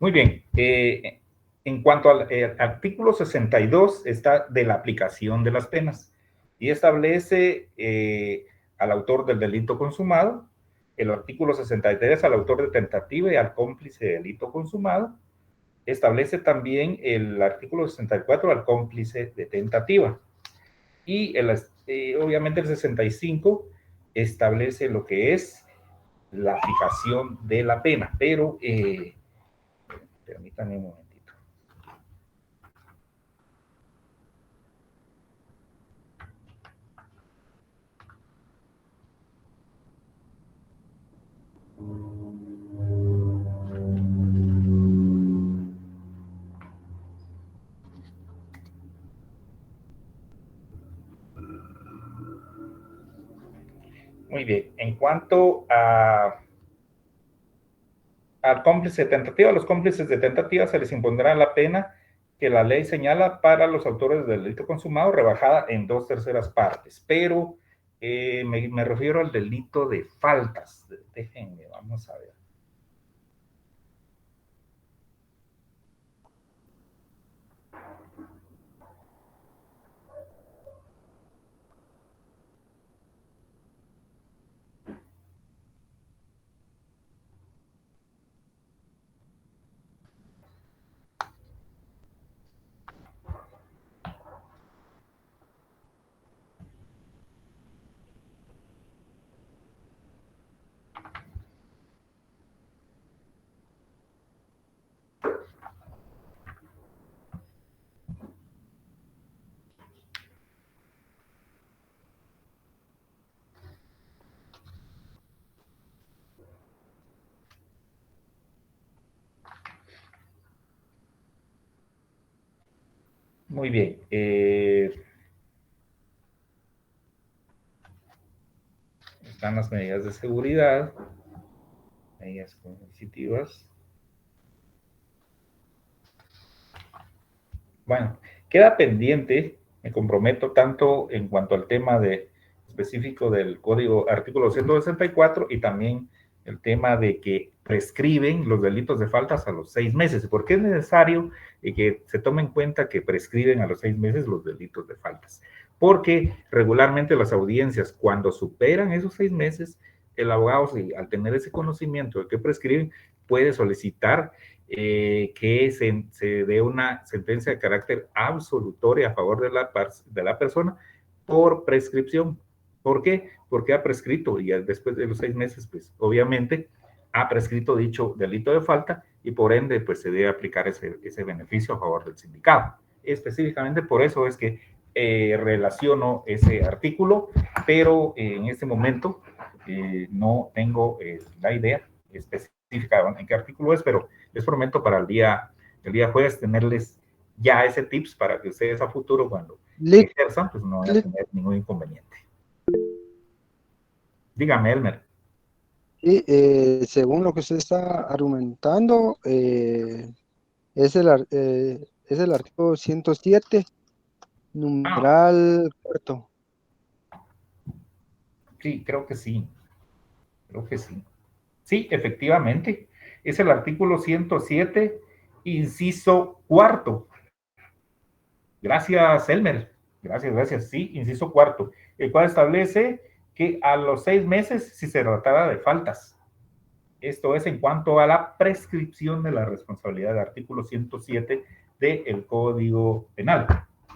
S1: Muy bien. En cuanto al artículo 62, está de la aplicación de las penas y establece al autor del delito consumado, el artículo 63 al autor de tentativa y al cómplice de delito consumado, establece también el artículo 64 al cómplice de tentativa y obviamente el 65 establece lo que es la fijación de la pena, pero permítanme un momentito. Muy bien. En cuanto al cómplice de tentativa, a los cómplices de tentativa se les impondrá la pena que la ley señala para los autores del delito consumado, rebajada en 2/3 partes. Pero me refiero al delito de faltas. Déjenme, vamos a ver. Muy bien. Están las medidas de seguridad, medidas coercitivas. Bueno, queda pendiente, me comprometo tanto en cuanto al tema específico del código artículo 164 y también el tema de que prescriben los delitos de faltas a los 6 meses. ¿Por qué es necesario que se tome en cuenta que prescriben a los 6 meses los delitos de faltas? Porque regularmente las audiencias, cuando superan esos 6 meses, el abogado, al tener ese conocimiento de que prescriben, puede solicitar que se dé una sentencia de carácter absolutoria a favor de la persona por prescripción. ¿Por qué? Porque ha prescrito y después de los 6 meses, pues obviamente ha prescrito dicho delito de falta y por ende, pues se debe aplicar ese beneficio a favor del sindicado. Específicamente por eso es que relaciono ese artículo, pero en este momento no tengo la idea específica en qué artículo es, pero les prometo para el día jueves tenerles ya ese tips para que ustedes a futuro cuando ejerzan, pues no van a tener ningún inconveniente. Dígame, Elmer.
S4: Y según lo que usted está argumentando, es el artículo 107, numeral cuarto.
S1: Sí, creo que sí. Creo que sí. Sí, efectivamente. Es el artículo 107, inciso cuarto. Gracias, Elmer. Gracias. Sí, inciso cuarto, el cual establece que a los 6 meses, si se tratara de faltas, esto es en cuanto a la prescripción de la responsabilidad del artículo 107 del Código Penal.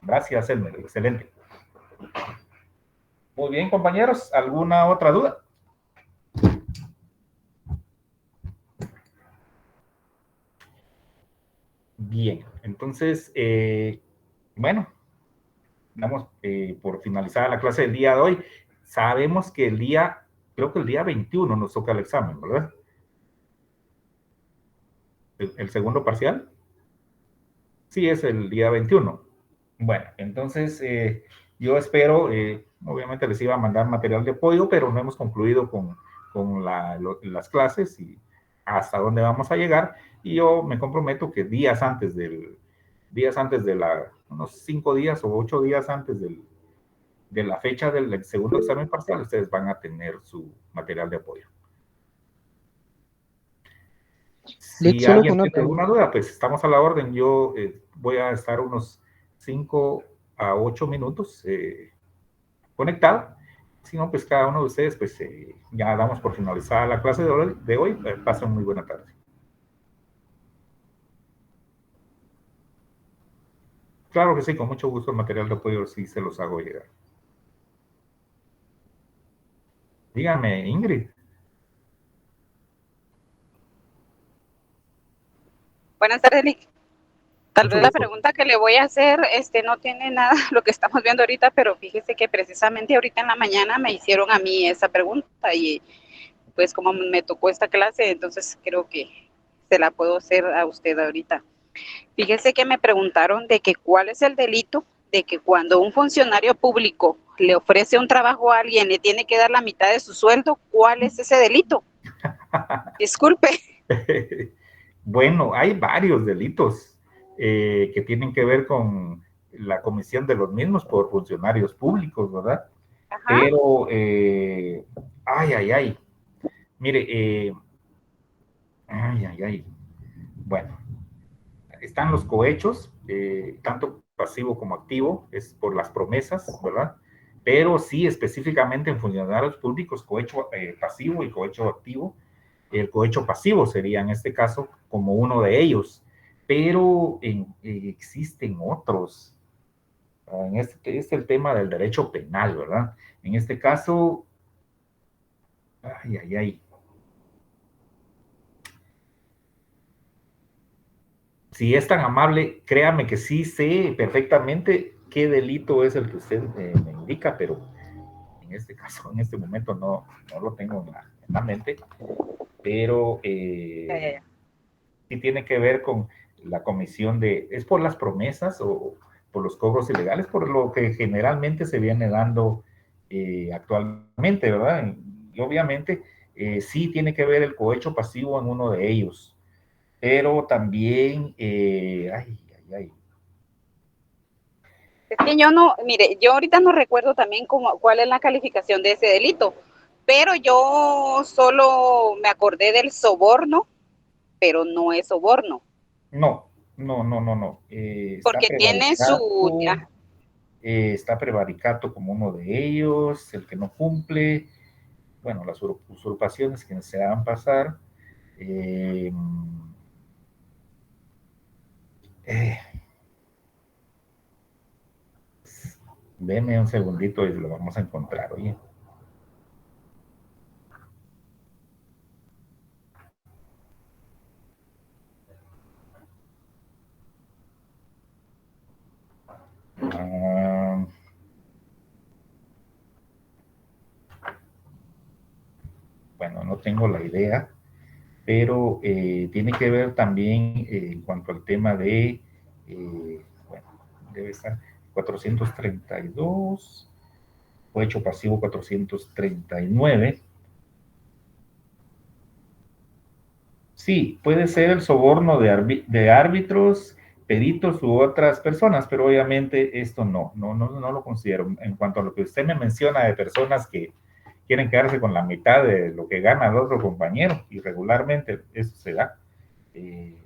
S1: Gracias, Elmer. Excelente. Muy bien, compañeros. ¿Alguna otra duda? Bien, entonces, bueno, damos por finalizada la clase del día de hoy. Sabemos que creo que el día 21 nos toca el examen, ¿verdad? ¿El segundo parcial? Sí, es el día 21. Bueno, entonces yo espero, obviamente les iba a mandar material de apoyo, pero no hemos concluido con las clases y hasta dónde vamos a llegar. Y yo me comprometo que días antes unos 5 días o 8 días antes de la fecha del segundo examen parcial, ustedes van a tener su material de apoyo. Si
S4: Solo con
S1: alguien
S4: una
S1: tiene alguna
S4: pregunta.
S1: duda, pues estamos a la orden. Yo voy a estar unos 5 a 8 minutos conectado. Si no, pues cada uno de ustedes, pues ya damos por finalizada la clase de hoy. Pasen muy buena tarde. Claro que sí, con mucho gusto el material de apoyo sí se los hago llegar. Dígame, Ingrid.
S6: Buenas tardes, Lick. Tal
S1: Mucho
S6: vez la
S1: gusto.
S6: pregunta que le voy a hacer no tiene nada lo que estamos viendo ahorita, pero fíjese que precisamente ahorita en la mañana me hicieron a mí esa pregunta y pues como me tocó esta clase, entonces creo que se la puedo hacer a usted ahorita. Fíjese que me preguntaron de que cuál es el delito de que cuando un funcionario público le ofrece un trabajo a alguien, le tiene que dar la mitad de su sueldo, ¿cuál es ese delito? Disculpe.
S1: Bueno, hay varios delitos que tienen que ver con la comisión de los mismos por funcionarios públicos, ¿verdad?
S6: Ajá.
S1: Pero, ay. Mire, ay. Bueno, están los cohechos, tanto pasivo como activo, es por las promesas, ¿verdad? Pero sí, específicamente en funcionarios públicos, cohecho pasivo y cohecho activo. El cohecho pasivo sería en este caso como uno de ellos, pero existen otros. En este es el tema del derecho penal, ¿verdad? En este caso, ay. Si es tan amable, créame que sí sé perfectamente qué delito es el que usted me indica, pero en este caso, en este momento no lo tengo en la mente, pero
S6: Ya.
S1: sí tiene que ver con la comisión es por las promesas o por los cobros ilegales, por lo que generalmente se viene dando actualmente, ¿verdad? Y obviamente sí tiene que ver el cohecho pasivo en uno de ellos, pero también, ay.
S6: Es que yo no, mire, yo ahorita no recuerdo también cuál es la calificación de ese delito, pero yo solo me acordé del soborno, pero no es soborno,
S1: No.
S6: porque tiene su...
S1: Está prevaricato como uno de ellos, el que no cumple, bueno, las usurpaciones que se hagan pasar. Eh, eh, Deme un segundito y lo vamos a encontrar, oye. Ah, bueno, no tengo la idea, pero tiene que ver también en cuanto al tema de, bueno, debe estar 432, fue hecho pasivo 439. Sí, puede ser el soborno de árbitros, peritos u otras personas, pero obviamente esto no lo considero. En cuanto a lo que usted me menciona de personas que quieren quedarse con la mitad de lo que gana el otro compañero, y regularmente eso se da,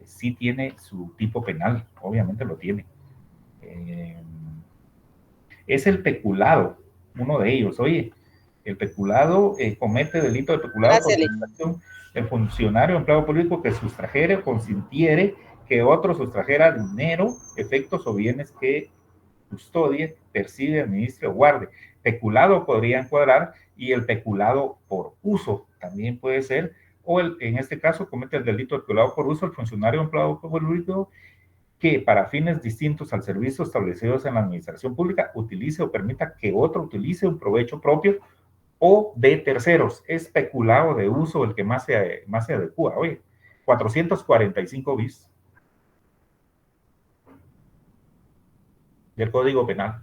S1: sí tiene su tipo penal, obviamente lo tiene. Eh, es el peculado, uno de ellos. Oye, el peculado comete delito de peculado por
S6: Gracias, Lick.
S1: el funcionario empleado público que sustrajere o consintiere que otro sustrajera dinero, efectos o bienes que custodie, percibe, administre o guarde. Peculado podría encuadrar y el peculado por uso también puede ser, o en este caso comete el delito de peculado por uso el funcionario empleado público que para fines distintos al servicio establecidos en la administración pública utilice o permita que otro utilice un provecho propio o de terceros. Es peculado de uso el que más se adecua. Oye, 445 bis del Código Penal.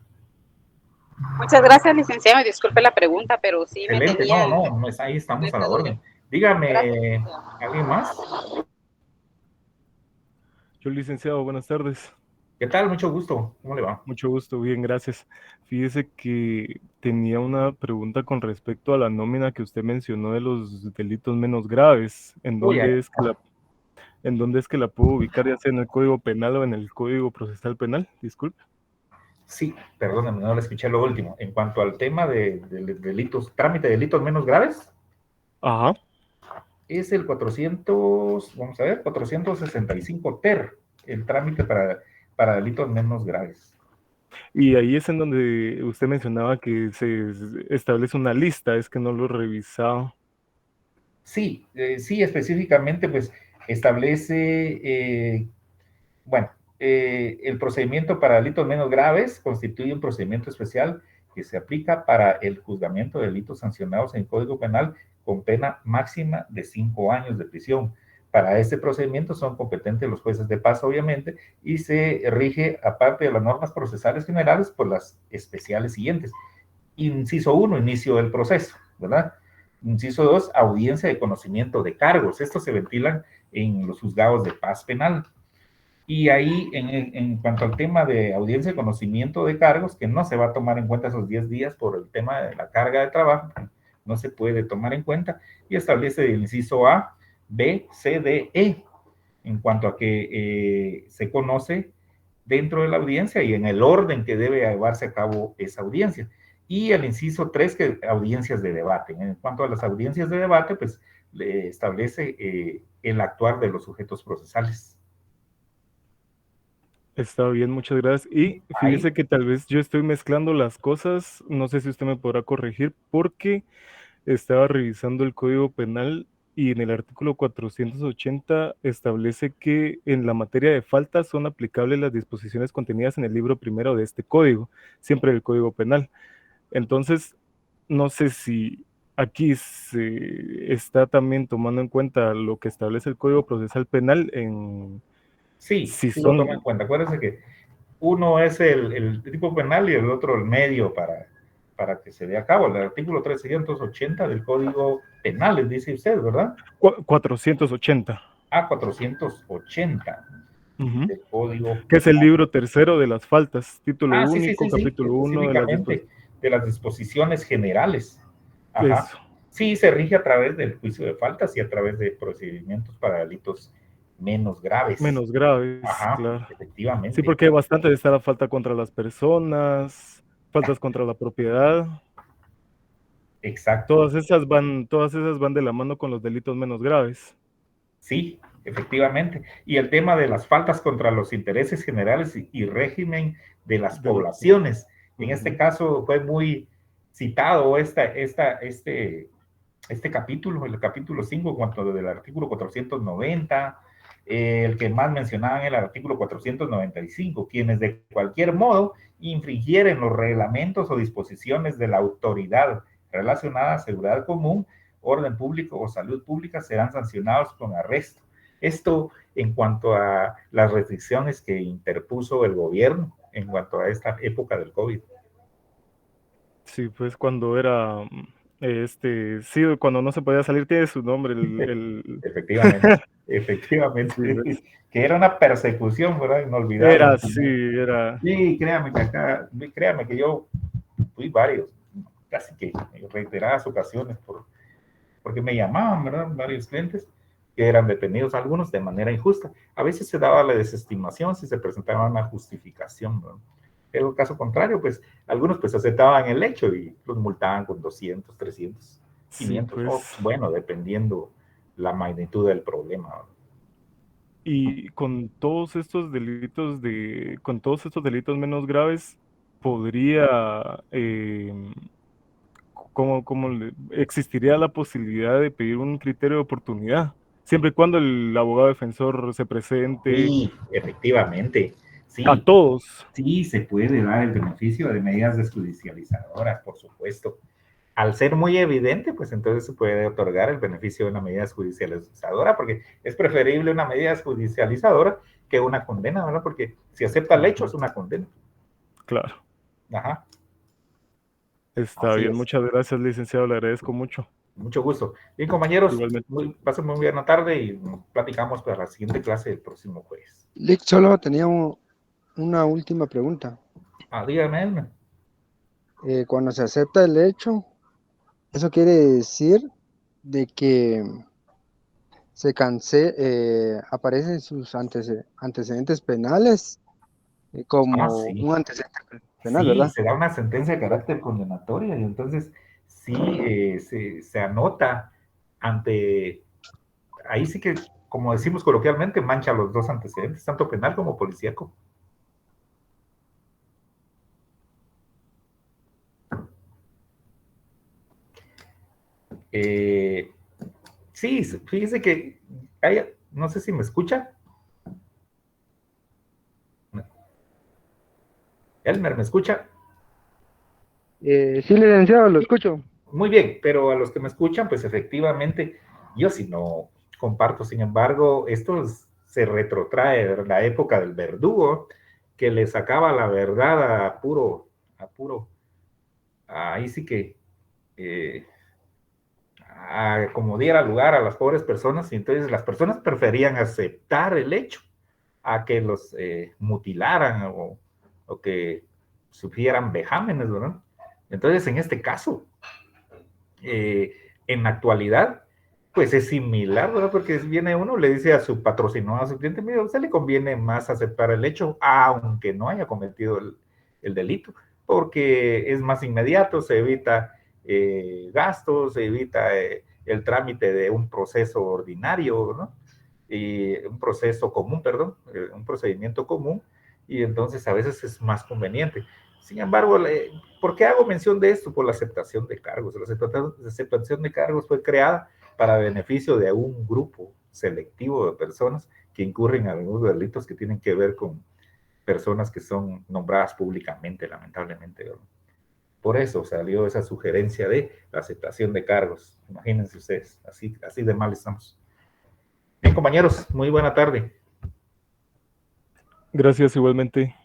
S6: Muchas gracias, licenciado, y disculpe la pregunta, pero sí me
S1: Excelente,
S6: tenía
S1: no, ahí estamos a la
S6: esa duda.
S1: orden.
S6: Gracias,
S1: Dígame,
S6: licenciado.
S1: ¿alguien más?
S7: Yo, licenciado, buenas tardes.
S1: ¿Qué tal? Mucho gusto. ¿Cómo le va?
S7: Mucho gusto, bien, gracias. Fíjese que tenía una pregunta con respecto a la nómina que usted mencionó de los delitos menos graves, en
S1: Uy,
S7: donde es que ¿En dónde es que la puedo ubicar, ya sea en el Código Penal o en el Código Procesal Penal? Disculpe.
S1: Sí, perdóname, no le escuché lo último. En cuanto al tema de delitos, trámite de delitos menos graves,
S7: Ajá.
S1: es el 400, vamos a ver, 465 TER, el trámite para delitos menos graves.
S7: Y ahí es en donde usted mencionaba que se establece una lista, es que no lo he revisado.
S1: Sí, sí, específicamente, pues establece, bueno, el procedimiento para delitos menos graves constituye un procedimiento especial que se aplica para el juzgamiento de delitos sancionados en el Código Penal con pena máxima de 5 años de prisión. Para este procedimiento son competentes los jueces de paz, obviamente, y se rige, aparte de las normas procesales generales, por las especiales siguientes. Inciso 1, inicio del proceso, ¿verdad? Inciso 2, audiencia de conocimiento de cargos. Estos se ventilan en los juzgados de paz penal. Y ahí, en cuanto al tema de audiencia de conocimiento de cargos, que no se va a tomar en cuenta esos 10 días por el tema de la carga de trabajo, no se puede tomar en cuenta, y establece el inciso A, B, C, D, E, en cuanto a que se conoce dentro de la audiencia y en el orden que debe llevarse a cabo esa audiencia. Y el inciso 3, que audiencias de debate. En cuanto a las audiencias de debate, pues le establece el actuar de los sujetos procesales.
S7: Está bien, muchas gracias. Y
S1: Ahí,
S7: fíjese que tal vez yo estoy mezclando las cosas, no sé si usted me podrá corregir, porque estaba revisando el Código Penal y en el artículo 480 establece que en la materia de faltas son aplicables las disposiciones contenidas en el libro primero de este código, siempre el Código Penal. Entonces, no sé si aquí se está también tomando en cuenta lo que establece el Código Procesal Penal en
S1: sí,
S7: si
S1: sí lo toma en
S7: son...
S1: cuenta. Acuérdense que uno es el tipo penal y el otro el medio para que se dé a cabo. El artículo 380 del Código Penal, les dice usted, ¿verdad?
S7: 480.
S1: 480
S7: Ujú.
S1: del Código
S7: Que es el
S1: Penal.
S7: libro tercero de las faltas, título
S1: Sí, sí,
S7: único,
S1: sí, sí,
S7: capítulo 1 de las
S1: específicamente de las disposiciones generales. Ajá.
S7: Eso,
S1: Sí, se rige a través del juicio de faltas y a través de procedimientos para delitos menos graves.
S7: menos graves,
S1: Ajá,
S7: claro. Sí,
S1: efectivamente.
S7: porque bastante está la falta contra las personas, faltas contra la propiedad.
S1: Exacto.
S7: Todas esas van de la mano con los delitos menos graves.
S1: Sí, efectivamente. Y el tema de las faltas contra los intereses generales y régimen de las
S7: De la-
S1: poblaciones. En este
S7: Ujú.
S1: caso fue muy citado este capítulo, el capítulo 5, cuanto del artículo 490, el que más mencionaban el artículo 495, quienes de cualquier modo infringieren los reglamentos o disposiciones de la autoridad relacionada a seguridad común, orden público o salud pública serán sancionados con arresto. Esto en cuanto a las restricciones que interpuso el gobierno en cuanto a esta época del COVID.
S7: Sí, pues cuando era, sí, cuando no se podía salir, tiene su nombre,
S1: Efectivamente, efectivamente,
S7: sí, pues.
S1: que era una persecución, ¿verdad? Inolvidable.
S7: Era así, era,
S1: Sí, créame que yo fui varios, casi que en reiteradas ocasiones, porque me llamaban, ¿verdad? Varios clientes que eran detenidos, algunos de manera injusta. A veces se daba la desestimación si se presentaba una justificación, ¿no? En el caso contrario, pues algunos pues aceptaban el hecho y los multaban con 200, 300,
S7: sí,
S1: 500, o
S7: pues.
S1: bueno, dependiendo la magnitud del problema, ¿no?
S7: Y con todos estos delitos menos graves, podría, existiría la posibilidad de pedir un criterio de oportunidad, siempre y cuando el abogado defensor se presente
S1: Sí, efectivamente,
S7: a
S1: sí,
S7: todos.
S1: sí se puede dar el beneficio de medidas desjudicializadoras, por supuesto. Al ser muy evidente, pues entonces se puede otorgar el beneficio de una medida judicializadora, porque es preferible una medida judicializadora que una condena, ¿verdad? Porque si acepta el hecho es una condena.
S7: Claro,
S1: Ajá,
S7: está
S1: así
S7: bien.
S1: es.
S7: Muchas gracias, licenciado. Le agradezco mucho.
S1: Mucho gusto. Bien, compañeros,
S7: Igualmente.
S1: pasen muy buena tarde y platicamos para la siguiente clase el próximo jueves.
S4: Lick, solo tenía una última pregunta.
S1: Dígame.
S4: Cuando se acepta el hecho, eso quiere decir de que aparecen sus antecedentes penales como
S1: Sí.
S4: un antecedente penal,
S1: Sí,
S4: ¿verdad?
S1: se da una sentencia de carácter condenatoria y entonces sí se anota ante, ahí sí que, como decimos coloquialmente, mancha los dos antecedentes, tanto penal como policíaco. Eh, sí, fíjese que no sé si me escucha. Elmer, ¿me escucha?
S4: Sí, licenciado, lo escucho.
S1: Muy bien, pero a los que me escuchan, pues efectivamente, yo sí no comparto. Sin embargo, esto se retrotrae de la época del verdugo, que le sacaba la verdad a puro, ahí sí que, eh, como diera lugar a las pobres personas, y entonces las personas preferían aceptar el hecho a que los mutilaran o que sufrieran vejámenes, ¿verdad? Entonces, en este caso, en la actualidad, pues es similar, ¿verdad? Porque viene uno, le dice a su patrocinador, a su cliente, mira, a usted le conviene más aceptar el hecho, aunque no haya cometido el delito, porque es más inmediato, se evita gastos, se evita el trámite de un proceso ordinario, ¿no? Y un proceso común, perdón, un procedimiento común, y entonces a veces es más conveniente. Sin embargo, ¿por qué hago mención de esto? Por la aceptación de cargos. La aceptación de cargos fue creada para beneficio de un grupo selectivo de personas que incurren en algunos delitos que tienen que ver con personas que son nombradas públicamente, lamentablemente, ¿verdad? Por eso salió esa sugerencia de la aceptación de cargos. Imagínense ustedes, así de mal estamos. Bien, compañeros, muy buena tarde.
S7: Gracias igualmente.